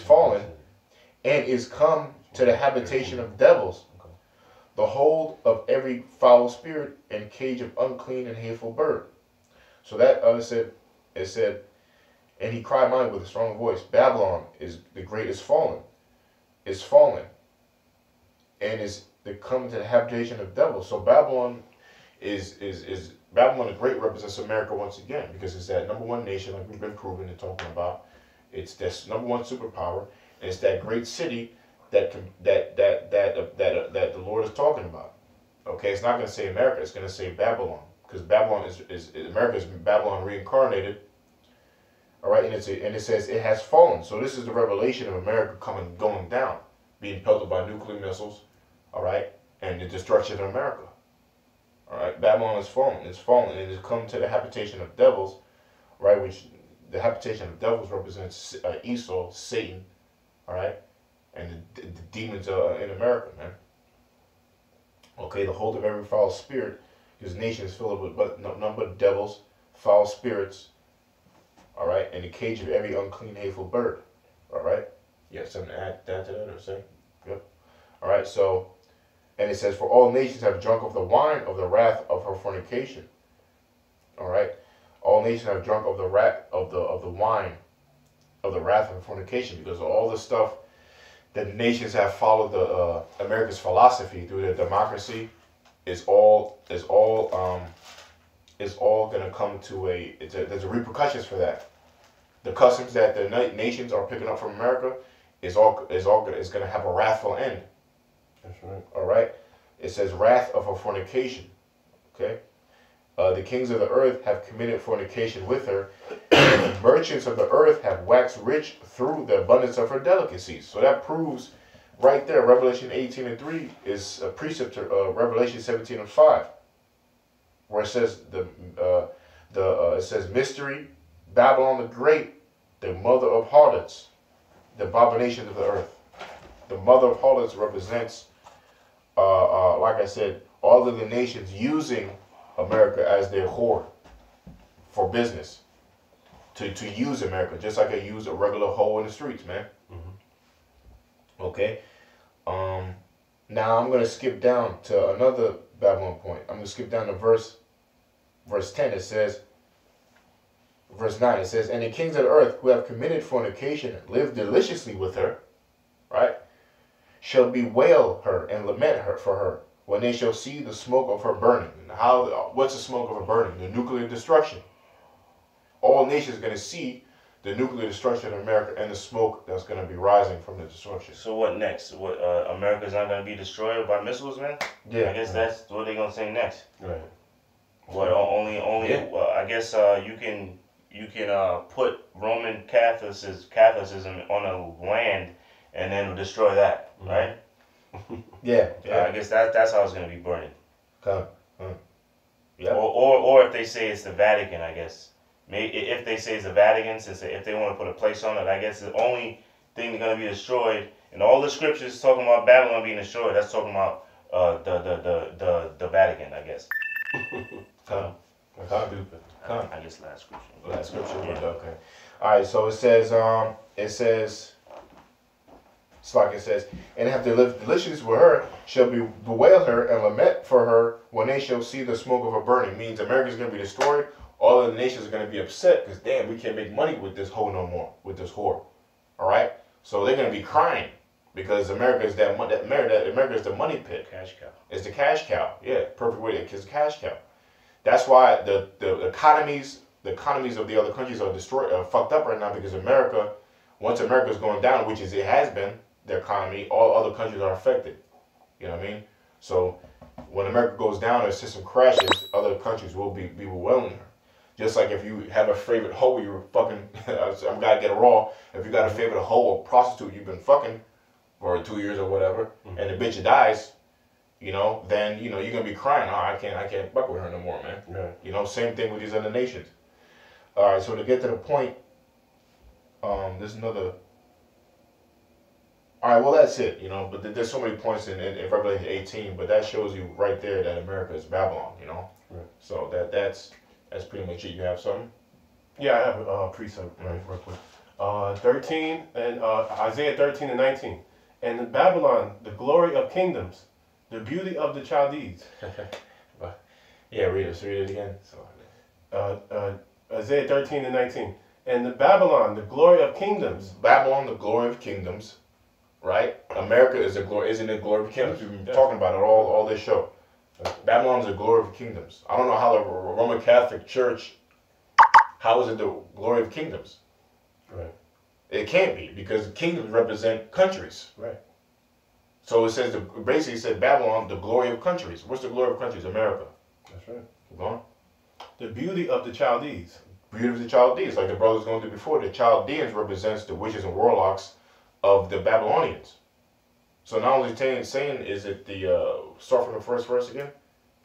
Speaker 1: is come to the habitation of devils, the hold of every foul spirit, and cage of unclean and hateful bird." So that it said, and he cried mightily with a strong voice, Babylon is the great is fallen, and is come to the habitation of devils. So Babylon, is Babylon the Great represents America once again, because it's that number one nation, like we've been proving and talking about. It's this number one superpower, and it's that great city that the Lord is talking about. Okay, it's not going to say America; it's going to say Babylon, because Babylon is America is Babylon reincarnated. All right, and it says it has fallen. So this is the revelation of America going down, being pelted by nuclear missiles. All right, and the destruction of America. All right, Babylon has fallen. It's fallen, and it's come to the habitation of devils, right? Which the habitation of devils represents Esau, Satan. All right, and the demons in America, man. Okay, the hold of every foul spirit, because the nation is filled with none but devils, foul spirits. All right, and the cage of every unclean, hateful bird. All right, you have something to add to that or say? Yep. All right, so, and it says, for all nations have drunk of the wine of the wrath of her fornication. All right, all nations have drunk of the wrath of the wine of the wrath of her fornication, because of all the stuff that the nations have followed the America's philosophy through their democracy is all going to come to there's a repercussions for that. The customs that the nations are picking up from America is going to have a wrathful end.
Speaker 3: That's right.
Speaker 1: All right. It says wrath of her fornication. Okay. The kings of the earth have committed fornication with her, and the merchants of the earth have waxed rich through the abundance of her delicacies. So that proves right there, Revelation 18:3 is a precept to Revelation 17:5, where it says it says mystery, Babylon the Great, the mother of harlots, the abominations of the earth. The mother of harlots represents, like I said, all of the nations using America as their whore for business, to use America just like they use a regular hoe in the streets, man. Mm-hmm. Okay. Now I'm gonna skip down to another Babylon point. I'm gonna skip down to verse 10. It says, verse 9. It says, and the kings of the earth who have committed fornication and lived deliciously with her, right, shall bewail her and lament her for her, when they shall see the smoke of her burning. And what's the smoke of her burning? The nuclear destruction. All nations are going to see the nuclear destruction of America and the smoke that's going to be rising from the destruction.
Speaker 2: So what next? What America's not going to be destroyed by missiles, man?
Speaker 1: Yeah.
Speaker 2: I guess that's what they're going to say next.
Speaker 3: Right.
Speaker 2: What only?
Speaker 1: Yeah.
Speaker 2: Well, I guess you can put Roman Catholicism on a land and then destroy that, right?
Speaker 1: Yeah.
Speaker 2: I guess that's how it's going to be burning.
Speaker 1: Yeah.
Speaker 2: Or if they say it's the Vatican, I guess. Maybe if they say it's the Vatican, since if they want to put a place on it, I guess the only thing that's going to be destroyed, and all the scriptures talking about Babylon being destroyed, that's talking about the Vatican, I guess.
Speaker 3: Stupid.
Speaker 2: I guess last scripture.
Speaker 1: Last scripture.
Speaker 2: Yeah.
Speaker 1: Okay. All right. So it says it's like it says, and have to live deliciously with her, shall bewail her and lament for her when they shall see the smoke of her burning. Means America's going to be destroyed. All of the nations are going to be upset because, damn, we can't make money with this hoe no more, with this whore. All right? So they're going to be crying because America is America is the money pit.
Speaker 2: Cash cow.
Speaker 1: It's the cash cow. Yeah, perfect way. It's the cash cow. That's why the economies of the other countries are fucked up right now, because America, once America's going down, which is it has been, their economy, all other countries are affected. You know what I mean? So when America goes down, their system crashes, other countries will be bewailing her. Just like if you have a favorite hoe, you're fucking, I'm gotta get it raw. If you got a favorite hoe or prostitute you've been fucking for 2 years or whatever, and the bitch dies, you know, then, you know, you're gonna be crying, oh, I can't fuck with her no more, man.
Speaker 3: Right.
Speaker 1: You know, same thing with these other nations. All right, so to get to the point, there's another. All right, well, that's it, you know, but there's so many points in Revelation 18, but that shows you right there that America is Babylon, you know?
Speaker 3: Right.
Speaker 1: So that's pretty much it. You have something?
Speaker 3: Yeah, I have a precept real quick. 13 and Isaiah 13 and 19. And in Babylon, the glory of kingdoms, the beauty of the Chaldees.
Speaker 1: Yeah, read it again. So.
Speaker 3: Isaiah 13 and 19. And in Babylon, the glory of kingdoms.
Speaker 1: Babylon, the glory of kingdoms, right? America is the glory, isn't it? Glory of kingdoms. We've been talking about it all this show. Babylon is the glory of kingdoms. I don't know how the Roman Catholic Church, how is it the glory of kingdoms?
Speaker 3: Right.
Speaker 1: It can't be, because kingdoms represent countries.
Speaker 3: Right.
Speaker 1: So it says, basically it said Babylon, the glory of countries. What's the glory of countries? America.
Speaker 3: That's right.
Speaker 1: Keep going.
Speaker 3: The beauty of the Chaldees.
Speaker 1: Beauty of the Chaldees, like the brothers going through before. The Chaldeans represents the witches and warlocks of the Babylonians. So not only saying is it the, start from the first verse again?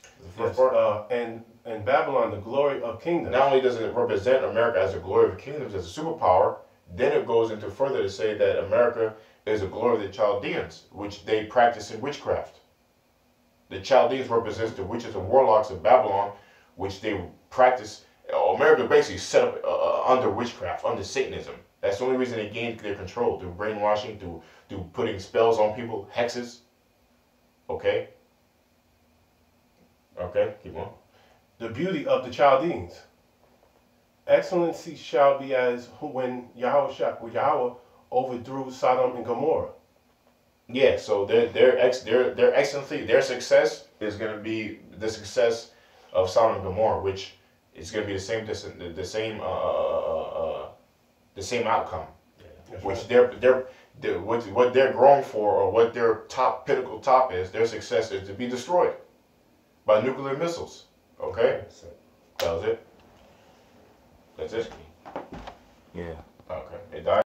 Speaker 1: The first
Speaker 3: Yes,
Speaker 1: part?
Speaker 3: and Babylon, the glory of kingdoms.
Speaker 1: Not only does it represent America as a glory of kingdoms, as a superpower, then it goes into further to say that America is a glory of the Chaldeans, which they practice in witchcraft. The Chaldeans represents the witches and warlocks of Babylon, which they practice. America basically set up under witchcraft, under Satanism. That's the only reason they gained their control, through brainwashing, through putting spells on people, hexes. Okay? Okay, keep on.
Speaker 3: The beauty of the Chaldeans. Excellency shall be as when Yahweh overthrew Sodom and Gomorrah.
Speaker 1: Yeah, so their excellency, their success is going to be the success of Sodom and Gomorrah, which is going to be the same outcome.
Speaker 3: That's
Speaker 1: Which
Speaker 3: right.
Speaker 1: what they're growing for, or what their pinnacle top is, their success is to be destroyed by nuclear missiles. Okay, that was it. That's it.
Speaker 2: Yeah.
Speaker 1: Okay, it died.